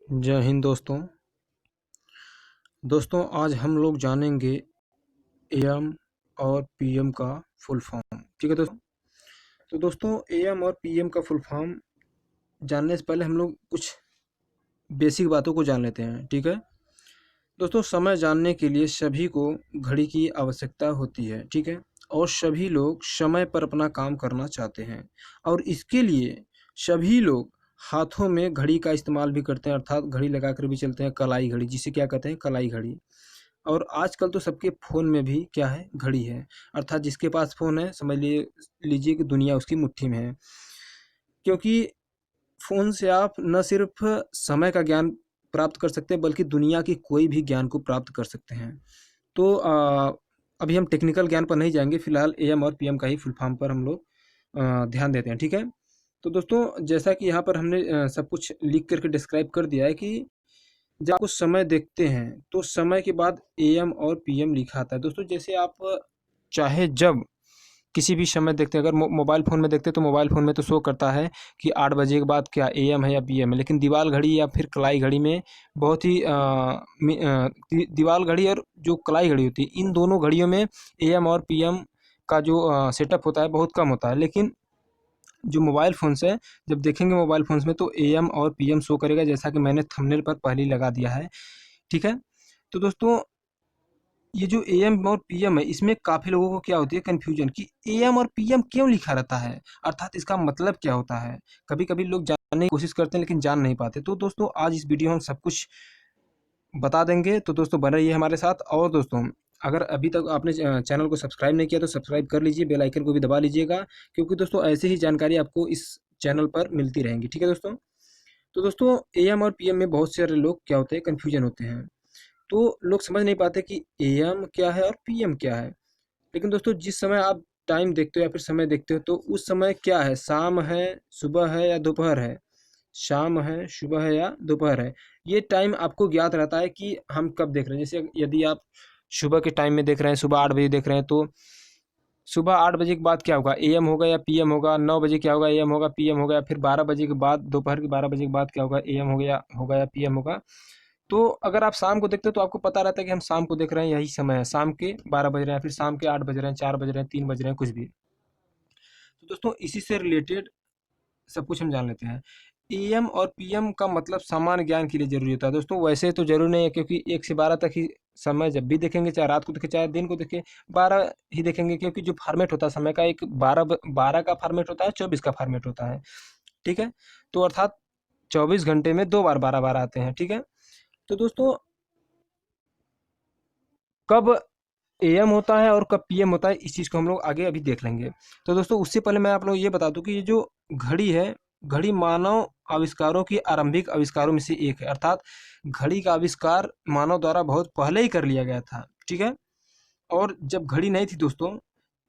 जय हिंद दोस्तों। आज हम लोग जानेंगे एएम और पीएम का फुल फॉर्म। ठीक है दोस्तों। तो दोस्तों एएम और पीएम का फुल फॉर्म जानने से पहले हम लोग कुछ बेसिक बातों को जान लेते हैं। ठीक है दोस्तों, समय जानने के लिए सभी को घड़ी की आवश्यकता होती है। ठीक है, और सभी लोग समय पर अपना काम करना चाहते हैं और इसके लिए सभी लोग हाथों में घड़ी का इस्तेमाल भी करते हैं, अर्थात घड़ी लगाकर भी चलते हैं, कलाई घड़ी जिसे क्या कहते हैं, कलाई घड़ी। और आजकल तो सबके फ़ोन में भी क्या है, घड़ी है, अर्थात जिसके पास फ़ोन है समझ लीजिए कि दुनिया उसकी मुट्ठी में है। क्योंकि फ़ोन से आप न सिर्फ समय का ज्ञान प्राप्त कर सकते हैं बल्कि दुनिया की कोई भी ज्ञान को प्राप्त कर सकते हैं। तो अभी हम टेक्निकल ज्ञान पर नहीं जाएंगे, फिलहाल एएम और पीएम का ही फुल फॉर्म पर हम लोग ध्यान देते हैं। ठीक है, तो दोस्तों जैसा कि यहाँ पर हमने सब कुछ लिख करके डिस्क्राइब कर दिया है कि जब आप कुछ समय देखते हैं तो समय के बाद एएम और पीएम लिखा आता है। दोस्तों जैसे आप चाहे जब किसी भी समय देखते हैं, अगर मोबाइल फ़ोन में देखते हैं तो मोबाइल फ़ोन में तो शो करता है कि 8 बजे के बाद क्या एएम है या पीएम है, लेकिन दीवाल घड़ी या फिर कलाई घड़ी में बहुत ही दीवाल घड़ी और जो कलाई घड़ी होती है इन दोनों घड़ियों में एएम और पीएम का जो सेटअप होता है बहुत कम होता है। लेकिन जो मोबाइल फ़ोन्स है, जब देखेंगे मोबाइल फ़ोन्स में तो एएम और पीएम शो करेगा, जैसा कि मैंने थंबनेल पर पहले ही लगा दिया है। ठीक है, तो दोस्तों ये जो एएम और पीएम है इसमें काफ़ी लोगों को क्या होती है कन्फ्यूजन कि एएम और पीएम क्यों लिखा रहता है, अर्थात इसका मतलब क्या होता है। कभी-कभी लोग जानने की कोशिश करते हैं लेकिन जान नहीं पाते। तो दोस्तों आज इस वीडियो में हम सब कुछ बता देंगे, तो दोस्तों बने रहिए हमारे साथ। और दोस्तों अगर अभी तक आपने चैनल को सब्सक्राइब नहीं किया तो सब्सक्राइब कर लीजिए, बेल आइकन को भी दबा लीजिएगा, क्योंकि दोस्तों ऐसे ही जानकारी आपको इस चैनल पर मिलती रहेंगी। ठीक है दोस्तों। तो दोस्तों एएम और पीएम में बहुत सारे लोग क्या होते हैं, कन्फ्यूजन होते हैं। तो लोग समझ नहीं पाते कि एएम क्या है और पीएम क्या है। लेकिन दोस्तों जिस समय आप टाइम देखते हो या फिर समय देखते हो तो उस समय क्या है, शाम है, सुबह है या दोपहर है, शाम है, सुबह है या दोपहर है, ये टाइम आपको ज्ञात रहता है कि हम कब देख रहे हैं। जैसे यदि आप सुबह के टाइम में देख रहे हैं, सुबह 8 बजे देख रहे हैं, तो सुबह 8 बजे के बाद क्या होगा, एएम होगा या पीएम होगा। 9 बजे क्या होगा, एएम होगा, पीएम होगा। फिर 12 बजे के बाद, दोपहर के 12 बजे के बाद क्या होगा, एएम होगा या पीएम होगा। तो अगर आप शाम को देखते हो तो आपको पता रहता है कि हम शाम को देख रहे हैं, यही समय है, शाम के 12 बज रहे हैं, फिर शाम के 8 बज रहे हैं, 4 बज रहे हैं, 3 बज रहे हैं, कुछ भी। तो दोस्तों इसी से रिलेटेड सब कुछ हम जान लेते हैं। एएम और पीएम का मतलब सामान्य ज्ञान के लिए जरूरी होता है। दोस्तों वैसे तो जरूरी नहीं है, क्योंकि 1 से 12 तक ही समय जब भी देखेंगे, चाहे रात को देखें चाहे दिन को देखें, 12 ही देखेंगे, क्योंकि जो फॉर्मेट होता है समय का, एक 12 का फॉर्मेट होता है, 24 का फॉर्मेट होता है। ठीक है, तो अर्थात 24 घंटे में 2 बार 12 आते हैं। ठीक है, तो दोस्तों कब एएम होता है और कब पीएम होता है इस चीज़ को हम लोग आगे अभी देख लेंगे। तो दोस्तों उससे पहले मैं आप लोग ये बता दूं कि ये जो घड़ी है, घड़ी मानव आविष्कारों की आरंभिक आविष्कारों में से एक है, अर्थात घड़ी का आविष्कार मानव द्वारा बहुत पहले ही कर लिया गया था। ठीक है, और जब घड़ी नहीं थी दोस्तों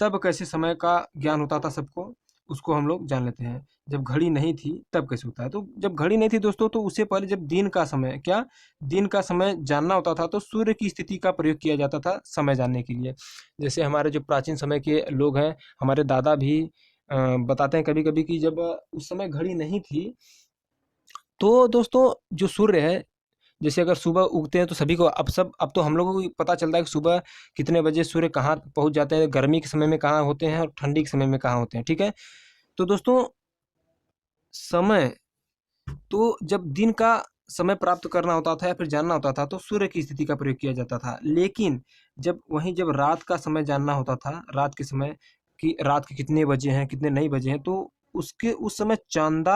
तब कैसे समय का ज्ञान होता था सबको, उसको हम लोग जान लेते हैं। जब घड़ी नहीं थी तब कैसे होता है, तो जब घड़ी नहीं थी दोस्तों तो उससे पहले जब दिन का समय क्या, दिन का समय जानना होता था तो सूर्य की स्थिति का प्रयोग किया जाता था समय जानने के लिए। जैसे हमारे जो प्राचीन समय के लोग हैं, हमारे दादा भी बताते हैं कभी कभी कि जब उस समय घड़ी नहीं थी तो दोस्तों जो सूर्य है, जैसे अगर सुबह उगते हैं तो सभी को अब तो हम लोगों को पता चलता है कि सुबह कितने बजे सूर्य कहाँ पहुँच जाते हैं, गर्मी के समय में कहाँ होते हैं और ठंडी के समय में कहाँ होते हैं। ठीक है, तो दोस्तों समय, तो जब दिन का समय प्राप्त करना होता था या फिर जानना होता था तो सूर्य की स्थिति का प्रयोग किया जाता था। लेकिन जब रात का समय जानना होता था, रात के समय कि रात के कितने बजे हैं, कितने नहीं बजे हैं, तो उसके उस समय चाँद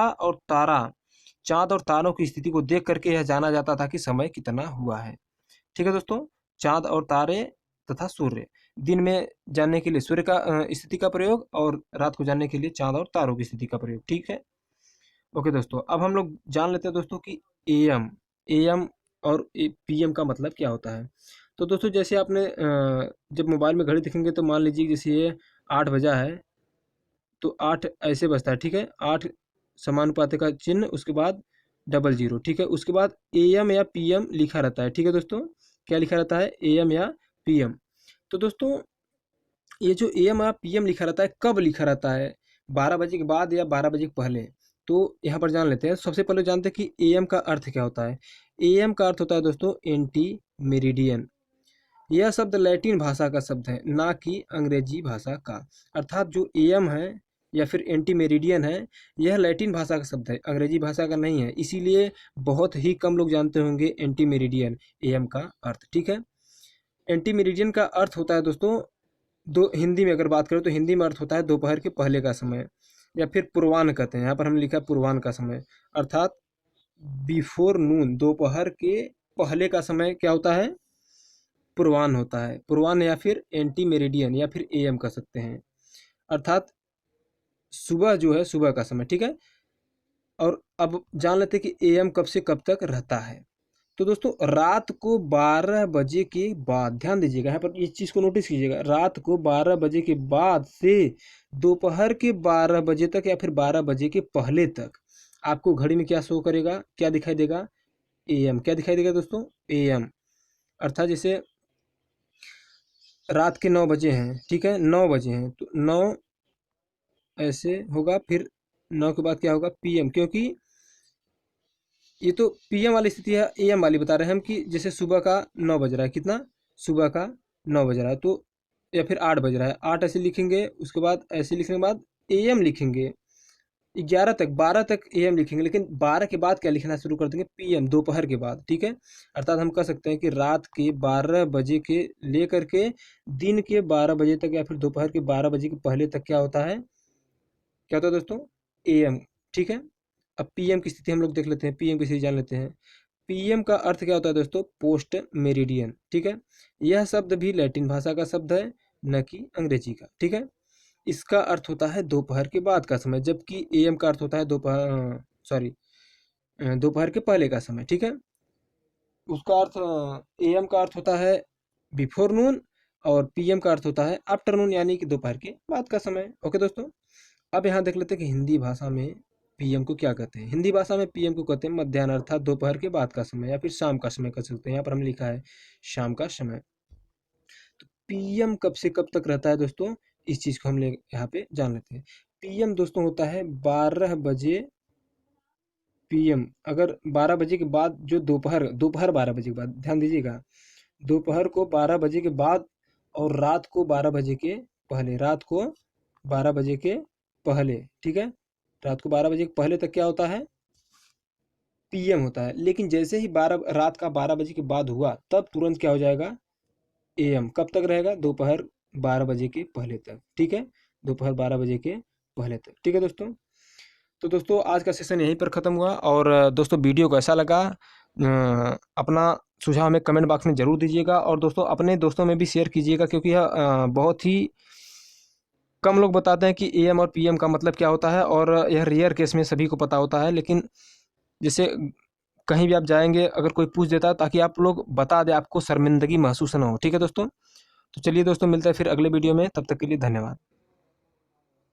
और तारों की स्थिति को देख करके यह जाना जाता था कि समय कितना हुआ है। ठीक है दोस्तों, चाँद और तारे तथा सूर्य, दिन में जानने के लिए सूर्य का स्थिति का प्रयोग और रात को जानने के लिए चाँद और तारों की स्थिति का प्रयोग। ठीक है, ओके दोस्तों, अब हम लोग जान लेते हैं दोस्तों कि एएम एएम और पीएम का मतलब क्या होता है। तो दोस्तों जैसे आपने जब मोबाइल में घड़ी देखेंगे तो मान लीजिए जैसे ये 8 बजा है तो 8 ऐसे बजता है। ठीक है, 8 समानुपाती का चिन्ह, उसके बाद डबल जीरो। ठीक है, उसके बाद एएम या पीएम लिखा रहता है। ठीक है दोस्तों, क्या लिखा रहता है, एएम या पीएम। तो दोस्तों ये जो एएम या पीएम लिखा रहता है कब लिखा रहता है, 12 बजे के बाद या 12 बजे के पहले। तो यहाँ पर जान लेते हैं। सबसे पहले जानते हैं कि एएम का अर्थ क्या होता है। एएम का अर्थ होता है दोस्तों एंटी मेरिडियन। यह शब्द लैटिन भाषा का शब्द है, ना कि अंग्रेजी भाषा का। अर्थात जो एएम है या फिर एंटी मेरिडियन है, यह लैटिन भाषा का शब्द है, अंग्रेजी भाषा का नहीं है। इसीलिए बहुत ही कम लोग जानते होंगे एंटी मेरिडियन एएम का अर्थ। ठीक है, एंटी मेरिडियन का अर्थ होता है दोस्तों दो, हिंदी में अगर बात करें तो हिंदी में अर्थ होता है दोपहर के पहले का समय, या फिर पूर्वाह्न कहते हैं। यहाँ पर हमने लिखा है पूर्वाह्न का समय, अर्थात बिफोर नून, दोपहर के पहले का समय क्या होता है, पूर्वाह्न होता है। पूर्वाह्न या फिर एंटी मेरिडियन या फिर एएम कह सकते हैं, अर्थात सुबह जो है, सुबह का समय। ठीक है, और अब जान लेते हैं कि एएम कब से कब तक रहता है। तो दोस्तों रात को 12 बजे के बाद, ध्यान दीजिएगा यहाँ पर, इस चीज़ को नोटिस कीजिएगा, रात को 12 बजे के बाद से दोपहर के 12 बजे तक या फिर 12 बजे के पहले तक आपको घड़ी में क्या शो करेगा, क्या दिखाई देगा, एएम। क्या दिखाई देगा दोस्तों, एएम। अर्थात जैसे रात के 9 बजे हैं, ठीक है, 9 बजे हैं, तो 9 ऐसे होगा, फिर 9 के बाद क्या होगा, पीएम। क्योंकि ये तो पीएम वाली स्थिति है, एएम वाली बता रहे हैं हम कि जैसे सुबह का 9 बज रहा है, कितना, सुबह का 9 बज रहा है, तो या फिर 8 बज रहा है, 8 ऐसे लिखेंगे, उसके बाद ऐसे लिखने के बाद एएम लिखेंगे, 11 तक, 12 तक एएम लिखेंगे, लेकिन 12 के बाद क्या लिखना शुरू कर देंगे, पीएम, दोपहर के बाद। ठीक है, अर्थात हम कह सकते हैं कि रात के 12 बजे के लेकर के दिन के 12 बजे तक या फिर दोपहर के 12 बजे के पहले तक क्या होता है, क्या होता है दोस्तों, एएम। ठीक है, अब पीएम की स्थिति हम लोग देख लेते हैं, पीएम की स्थिति जान लेते हैं। पीएम का अर्थ क्या होता है दोस्तों, पोस्ट मेरिडियन। ठीक है, यह शब्द भी लैटिन भाषा का शब्द है, न कि अंग्रेजी का। ठीक है, इसका अर्थ होता है दोपहर के बाद का समय, जबकि एएम का अर्थ होता है दोपहर के पहले का समय। ठीक है, उसका अर्थ, एएम का अर्थ होता है बिफोर नून और पीएम का अर्थ होता है आफ्टरनून, यानी कि दोपहर के बाद का समय। ओके दोस्तों, अब यहाँ देख लेते हैं कि हिंदी भाषा में पीएम को क्या कहते हैं। हिंदी भाषा में पीएम को कहते हैं मध्याह्न, अर्थात दोपहर के बाद का समय या फिर शाम का समय कह सकते हैं। यहाँ पर हम लिखा है शाम का समय। तो पीएम कब से कब तक रहता है दोस्तों, इस चीज़ को हम यहाँ पे जान लेते हैं। पीएम दोस्तों होता है 12 बजे पीएम। अगर 12 बजे के बाद जो दोपहर, 12 बजे के बाद, ध्यान दीजिएगा, दोपहर को 12 बजे के बाद और रात को 12 बजे के पहले, रात को 12 बजे के पहले। ठीक है, रात को 12 बजे के पहले तक क्या होता है, पीएम होता है। लेकिन जैसे ही रात का 12 बजे के बाद हुआ, तब तुरंत क्या हो जाएगा, एएम। कब तक रहेगा, दोपहर 12 बजे के पहले तक। ठीक है, दोपहर 12 बजे के पहले तक। ठीक है दोस्तों, तो दोस्तों आज का सेशन यहीं पर ख़त्म हुआ। और दोस्तों वीडियो कैसा लगा, अपना सुझाव हमें कमेंट बॉक्स में ज़रूर दीजिएगा। और दोस्तों अपने दोस्तों में भी शेयर कीजिएगा, क्योंकि यह बहुत ही कम लोग बताते हैं कि एएम और पीएम का मतलब क्या होता है, और यह रेयर केस में सभी को पता होता है। लेकिन जैसे कहीं भी आप जाएंगे, अगर कोई पूछ देता है, ताकि आप लोग बता दें, आपको शर्मिंदगी महसूस ना हो। ठीक है दोस्तों, तो चलिए दोस्तों मिलते हैं फिर अगले वीडियो में, तब तक के लिए धन्यवाद।